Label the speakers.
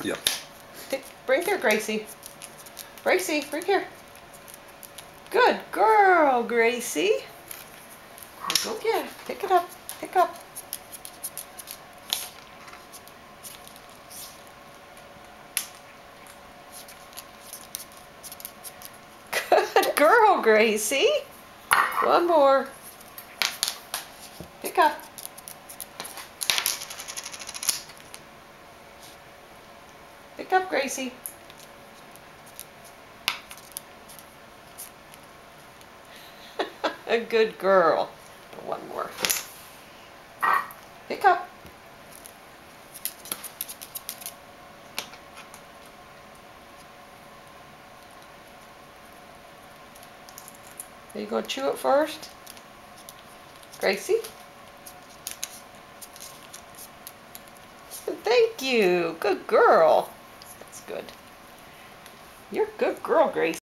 Speaker 1: Yeah.
Speaker 2: Bring here, Gracie. Gracie, bring here. Good girl, Gracie. Go get it. Pick it up. Pick up. Good girl, Gracie. One more. Pick up. Pick up, Gracie. A good girl. One more. Pick up. Are you going to chew it first? Gracie? Thank you. Good girl. That's good. You're a good girl, Gracie.